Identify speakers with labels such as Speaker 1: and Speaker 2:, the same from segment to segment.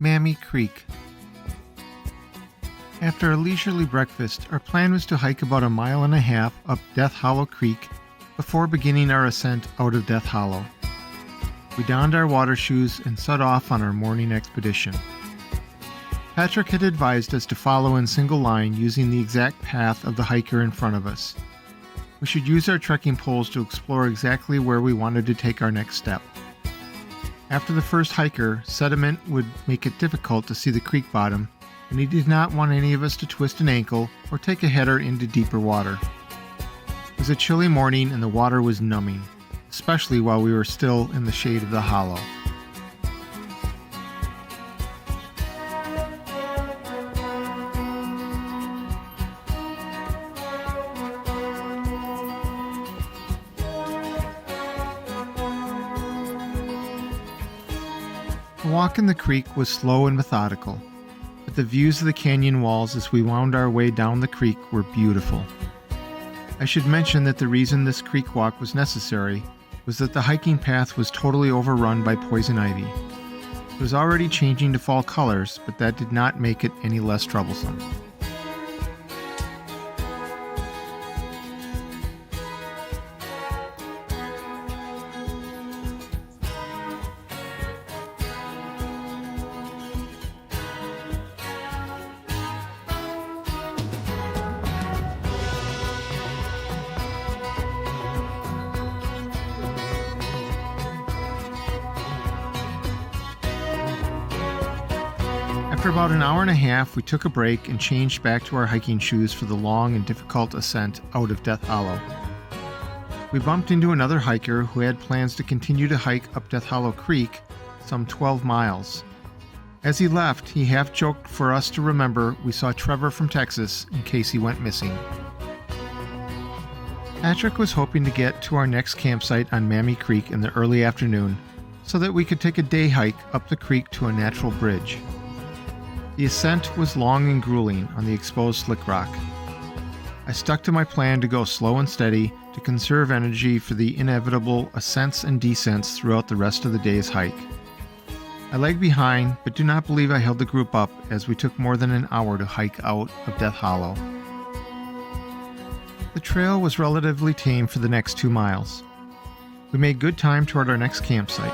Speaker 1: Mamie Creek. After a leisurely breakfast, our plan was to hike about 1.5 miles up Death Hollow Creek before beginning our ascent out of Death Hollow. We donned our water shoes and set off on our morning expedition. Patrick had advised us to follow in single line using the exact path of the hiker in front of us. We should use our trekking poles to explore exactly where we wanted to take our next step. After the first hiker, sediment would make it difficult to see the creek bottom, and he did not want any of us to twist an ankle or take a header into deeper water. It was a chilly morning and the water was numbing, especially while we were still in the shade of the hollow. The walk in the creek was slow and methodical, but the views of the canyon walls as we wound our way down the creek were beautiful. I should mention that the reason this creek walk was necessary was that the hiking path was totally overrun by poison ivy. It was already changing to fall colors, but that did not make it any less troublesome. After about 1.5 hours, we took a break and changed back to our hiking shoes for the long and difficult ascent out of Death Hollow. We bumped into another hiker who had plans to continue to hike up Death Hollow Creek, some 12 miles. As he left, he half joked for us to remember we saw Trevor from Texas in case he went missing. Patrick was hoping to get to our next campsite on Mamie Creek in the early afternoon so that we could take a day hike up the creek to a natural bridge. The ascent was long and grueling on the exposed slick rock. I stuck to my plan to go slow and steady to conserve energy for the inevitable ascents and descents throughout the rest of the day's hike. I lagged behind, but do not believe I held the group up as we took more than an hour to hike out of Death Hollow. The trail was relatively tame for the next 2 miles. We made good time toward our next campsite.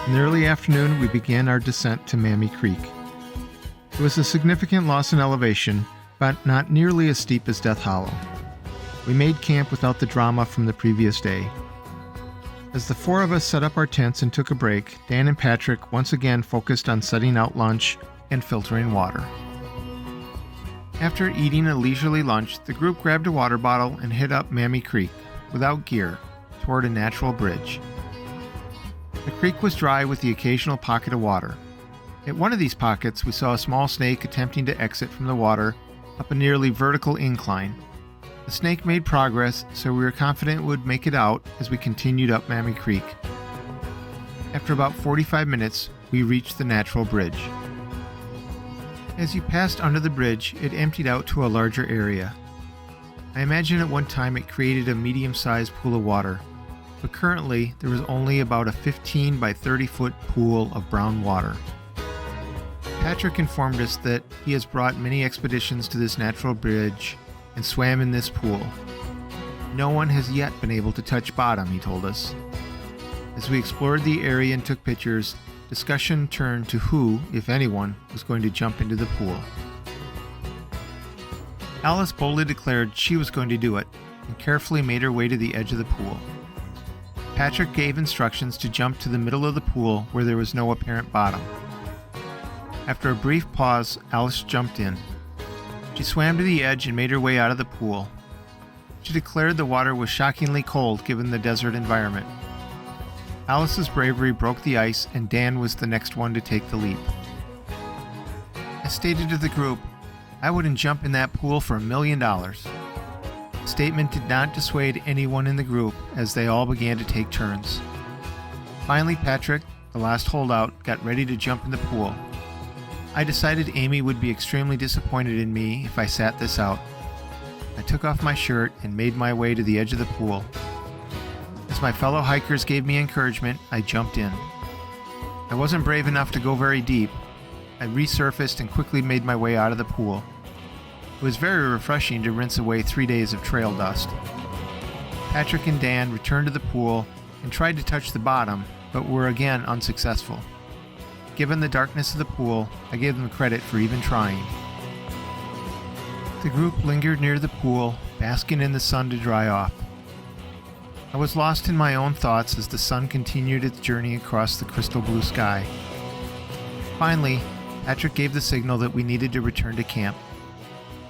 Speaker 1: In the early afternoon, we began our descent to Mamie Creek. It was a significant loss in elevation, but not nearly as steep as Death Hollow. We made camp without the drama from the previous day. As the 4 of us set up our tents and took a break, Dan and Patrick once again focused on setting out lunch and filtering water. After eating a leisurely lunch, the group grabbed a water bottle and hit up Mamie Creek, without gear, toward a natural bridge. The creek was dry with the occasional pocket of water. At one of these pockets, we saw a small snake attempting to exit from the water up a nearly vertical incline. The snake made progress, so we were confident it would make it out as we continued up Mamie Creek. After about 45 minutes, we reached the natural bridge. As you passed under the bridge, it emptied out to a larger area. I imagine at one time it created a medium-sized pool of water, but currently there was only about a 15 by 30 foot pool of brown water. Patrick informed us that he has brought many expeditions to this natural bridge and swam in this pool. No one has yet been able to touch bottom, he told us. As we explored the area and took pictures, discussion turned to who, if anyone, was going to jump into the pool. Alice boldly declared she was going to do it and carefully made her way to the edge of the pool. Patrick gave instructions to jump to the middle of the pool where there was no apparent bottom. After a brief pause, Alice jumped in. She swam to the edge and made her way out of the pool. She declared the water was shockingly cold given the desert environment. Alice's bravery broke the ice, and Dan was the next one to take the leap. I stated to the group, I wouldn't jump in that pool for $1 million. The statement did not dissuade anyone in the group as they all began to take turns. Finally, Patrick, the last holdout, got ready to jump in the pool. I decided Amy would be extremely disappointed in me if I sat this out. I took off my shirt and made my way to the edge of the pool. As my fellow hikers gave me encouragement, I jumped in. I wasn't brave enough to go very deep. I resurfaced and quickly made my way out of the pool. It was very refreshing to rinse away 3 days of trail dust. Patrick and Dan returned to the pool and tried to touch the bottom, but were again unsuccessful. Given the darkness of the pool, I gave them credit for even trying. The group lingered near the pool, basking in the sun to dry off. I was lost in my own thoughts as the sun continued its journey across the crystal blue sky. Finally, Patrick gave the signal that we needed to return to camp.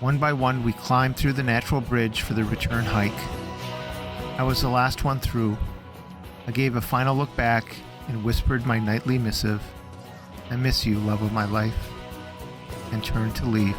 Speaker 1: One by one, we climbed through the natural bridge for the return hike. I was the last one through. I gave a final look back and whispered my nightly missive, "I miss you, love of my life," and turned to leave.